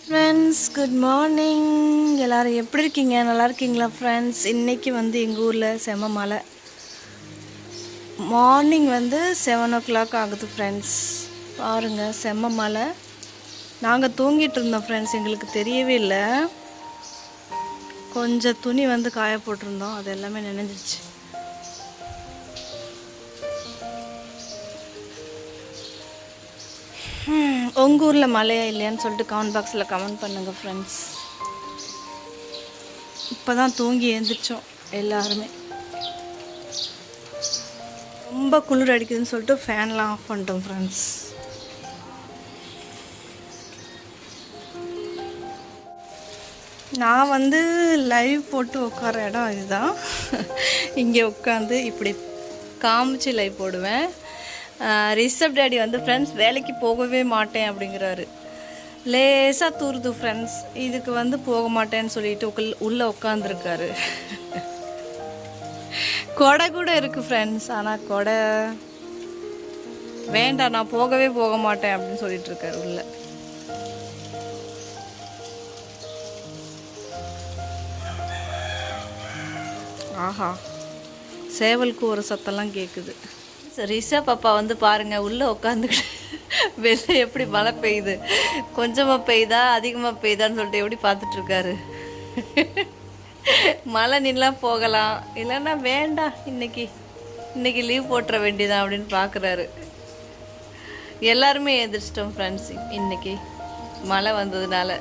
Friends good morning. எல்லோரும் எப்படி இருக்கீங்க? நல்லா இருக்கீங்களா ஃப்ரெண்ட்ஸ்? இன்றைக்கி வந்து எங்கள் ஊரில் செம மழை. மார்னிங் வந்து 7 o'clock ஆகுது ஃப்ரெண்ட்ஸ். பாருங்கள், செம்ம மழை. நாங்கள் தூங்கிட்டு இருந்தோம் ஃப்ரெண்ட்ஸ், எங்களுக்கு தெரியவே இல்லை. கொஞ்சம் துணி வந்து காய போட்டிருந்தோம், அது எல்லாமே நினைஞ்சிருச்சு. உங்கள் ஊரில் மழையா இல்லையான்னு சொல்லிட்டு கமெண்ட் பாக்ஸில் கமெண்ட் பண்ணுங்கள் ஃப்ரெண்ட்ஸ். இப்போ தான் தூங்கி எழுந்திரிச்சோம் எல்லாருமே. ரொம்ப குளிர் அடிக்குதுன்னு சொல்லிட்டு ஃபேன்லாம் ஆஃப் பண்ணிட்டோம் ஃப்ரெண்ட்ஸ். நான் வந்து லைவ் போட்டு உட்கார இடம் இதுதான். இங்கே உட்காந்து இப்படி காமிச்சு லைவ் போடுவேன். ரிஷப் டேடி வந்து ஃப்ரெண்ட்ஸ் வேலைக்கு போகவே மாட்டேன் அப்படிங்கிறாரு. லேசாக தூருது ஃப்ரெண்ட்ஸ், இதுக்கு வந்து போக மாட்டேன்னு சொல்லிட்டு உள்ளே உட்காந்துருக்காரு. கொடை கூட இருக்குது ஃப்ரெண்ட்ஸ், ஆனால் கொடை வேண்டாம், நான் போக மாட்டேன் அப்படின்னு சொல்லிட்டு இருக்காரு உள்ள. ஆஹா, சேவலுக்கு ஒரு சத்தம்லாம் கேட்குது. ரிஷா பாப்பா வந்து பாருங்கள் உள்ளே உட்காந்துக்கிட்டு வெளில எப்படி மழை பெய்யுது, கொஞ்சமாக பெய்யுதா அதிகமாக பெய்யுதான்னு சொல்லிட்டு எப்படி பார்த்துட்ருக்காரு. மழை நின்னா போகலாம், இல்லைன்னா வேண்டாம், இன்னைக்கு லீவ் போட்டுற வேண்டியதான் அப்படின்னு பார்க்குறாரு. எல்லாருமே எழுந்திரிச்சிட்டோம் ஃப்ரெண்ட்ஸ் இன்னைக்கு மழை வந்ததுனால.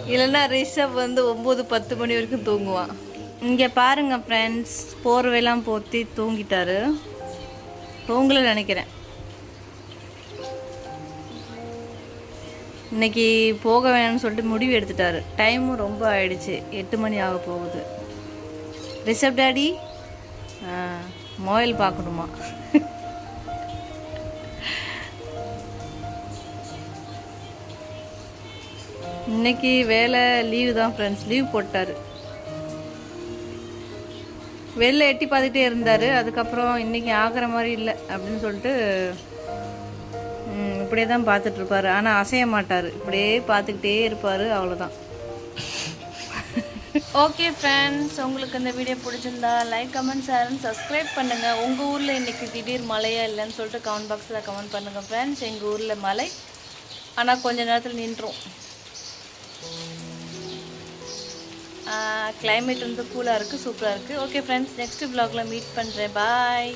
இல்லைன்னா ரிஷப் வந்து 9-10 மணி வரைக்கும் தூங்குவான். இங்கே பாருங்கள் ஃப்ரெண்ட்ஸ், போர்வையெல்லாம் போற்றி தூங்கிட்டாரு. தூங்கல நினைக்கிறேன். இன்னைக்கு போக வேணும்னு சொல்லிட்டு முடிவு எடுத்துட்டாரு. டைமும் ரொம்ப ஆயிடுச்சு, 8 மணி ஆக போகுது. ரிஷப் டேடி மொபைல் பார்க்கணுமா? இன்னைக்கு வேலை லீவு தான் ஃப்ரெண்ட்ஸ், லீவ் போட்டார். வெளில எட்டி பார்த்துட்டே இருந்தார். அதுக்கப்புறம் இன்றைக்கி ஆகிற மாதிரி இல்லை அப்படின்னு சொல்லிட்டு இப்படியே தான் பார்த்துட்ருப்பார். ஆனால் அசைய மாட்டார், இப்படியே பார்த்துக்கிட்டே இருப்பார், அவ்வளோதான். ஓகே ஃப்ரெண்ட்ஸ், உங்களுக்கு இந்த வீடியோ பிடிச்சிருந்தா like, comment, share and subscribe பண்ணுங்கள். உங்கள் ஊரில் இன்றைக்கி திடீர் மழையா இல்லைன்னு சொல்லிட்டு கமெண்ட் பாக்ஸில் கமெண்ட் பண்ணுங்கள் ஃப்ரெண்ட்ஸ். எங்கள் ஊரில் மழை, ஆனால் கொஞ்ச நேரத்தில் நின்றும். கிளைமேட் வந்து கூலாக இருக்குது, சூப்பராக இருக்குது. ஓகே ஃப்ரெண்ட்ஸ், நெக்ஸ்ட் vlogல மீட் பண்ணுறேன். பாய்.